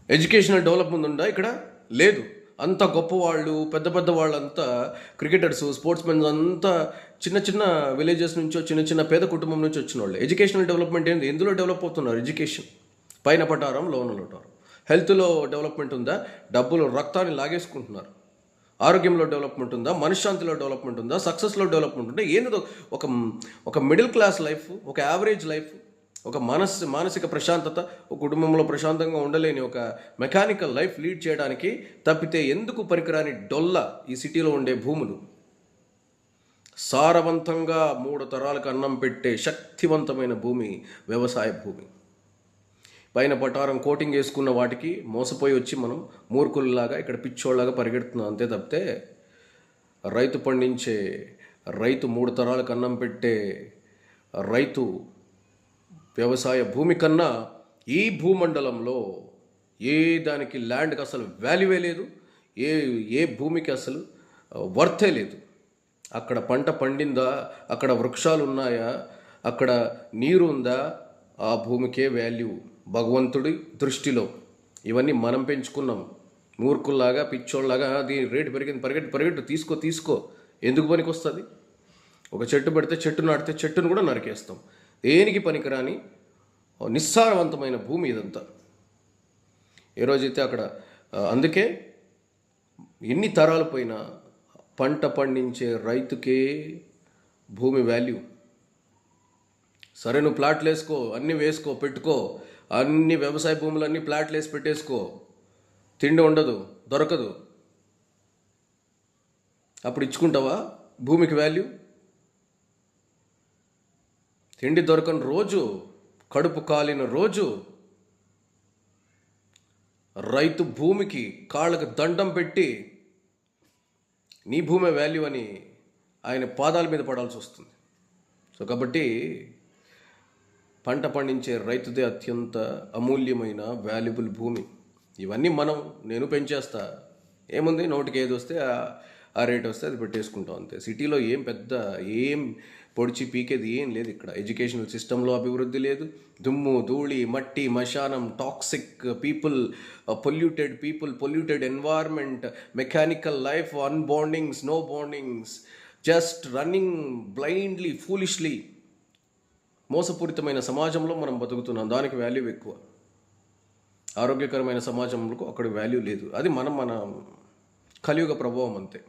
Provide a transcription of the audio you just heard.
Educational development ఉందా ఇక్కడ? లేదు. అంత గొప్ప వాళ్ళు, పెద్ద పెద్ద వాళ్ళంతా క్రికెటర్స్, స్పోర్ట్స్ మెన్స్ అంతా చిన్న చిన్న విలేజెస్ నుంచో, చిన్న చిన్న పేద కుటుంబం నుంచి వచ్చిన వాళ్ళు. ఎడ్యుకేషనల్ డెవలప్మెంట్ ఏంది? ఎందులో డెవలప్ అవుతున్నారు? ఎడ్యుకేషన్ పైన పటారం లోన లోటారం. హెల్త్లో డెవలప్మెంట్ ఉందా? డబ్బులు రక్తాన్ని లాగేసుకుంటున్నారు. ఆరోగ్యంలో డెవలప్మెంట్ ఉందా? మనశ్శాంతిలో డెవలప్మెంట్ ఉందా? సక్సెస్లో డెవలప్మెంట్ ఉందా? ఏందో ఒక ఒక మిడిల్ క్లాస్ లైఫ్, ఒక యావరేజ్ లైఫ్, ఒక మానసిక ప్రశాంతత, ఒక కుటుంబంలో ప్రశాంతంగా ఉండలేని ఒక మెకానికల్ లైఫ్ లీడ్ చేయడానికి తప్పితే ఎందుకు పనికిరాని డొల్ల ఈ సిటీలో ఉండే భూములు. సారవంతంగా 3 తరాలకు అన్నం పెట్టే శక్తివంతమైన భూమి వ్యవసాయ భూమి. పైన పటారం కోటింగ్ వేసుకున్న వాటికి మోసపోయి వచ్చి మనం మూర్ఖుల్లాగా ఇక్కడ పిచ్చోళ్ళలాగా పరిగెడుతున్నాం అంతే తప్పితే రైతు పండించే, రైతు 3 తరాలకు అన్నం పెట్టే రైతు వ్యవసాయ భూమి కన్నా ఈ భూమండలంలో ఏ దానికి ల్యాండ్కి అసలు వాల్యూవే లేదు. ఏ భూమికి అసలు వర్తే లేదు. అక్కడ పంట పండిందా, అక్కడ వృక్షాలు ఉన్నాయా, అక్కడ నీరు ఉందా, ఆ భూమికే వాల్యూ భగవంతుడి దృష్టిలో. ఇవన్నీ మనం పెంచుకున్నాం మూర్ఖుల్లాగా, పిచ్చోళ్ళలాగా. దీని రేటు పెరిగింది, పరిగెట్టు తీసుకో. ఎందుకు పనికి వస్తుంది? ఒక చెట్టు పెడితే, చెట్టు నాటితే చెట్టును కూడా నరికేస్తాం. దేనికి పనికిరాని నిస్సారవంతమైన భూమి ఇదంతా. ఏ రోజైతే అక్కడ అందుకే ఎన్ని తరాలు పోయినా పంట పండించే రైతుకే భూమి వాల్యూ. సరే, నువ్వు ప్లాట్లు వేసుకో, అన్నీ వేసుకో, పెట్టుకో, అన్ని వ్యవసాయ భూములన్నీ ప్లాట్లు వేసి పెట్టేసుకో, తిండి ఉండదు, దొరకదు. అప్పుడు ఇచ్చుకుంటావా భూమికి వాల్యూ? తిండి దొరకని రోజు, కడుపు కాలిన రోజు రైతు భూమికి కాళ్ళకు దండం పెట్టి నీ భూమి వాల్యూ అని ఆయన పాదాల మీద పడాల్సి వస్తుంది. సో కాబట్టి పంట పండించే రైతుదే అత్యంత అమూల్యమైన వాల్యుబుల్ భూమి. ఇవన్నీ నేను పెంచేస్తా, ఏముంది, నోటికి ఏది వస్తే ఆ రేట్ వస్తే అది పెట్టేసుకుంటాం అంతే. సిటీలో ఏం పొడిచి పీకేది ఏం లేదు ఇక్కడ. ఎడ్యుకేషనల్ సిస్టంలో అభివృద్ధి లేదు. దుమ్ము, ధూళి, మట్టి, మశానం, toxic people, polluted environment, mechanical life, unbondings, no bondings, just running blindly, foolishly. మోసపూరితమైన సమాజంలో మనం బతుకుతున్నాం. దానికి వాల్యూ ఎక్కువ. ఆరోగ్యకరమైన సమాజంలో అక్కడ వాల్యూ లేదు. అది మన కలియుగ ప్రభావం అంతే.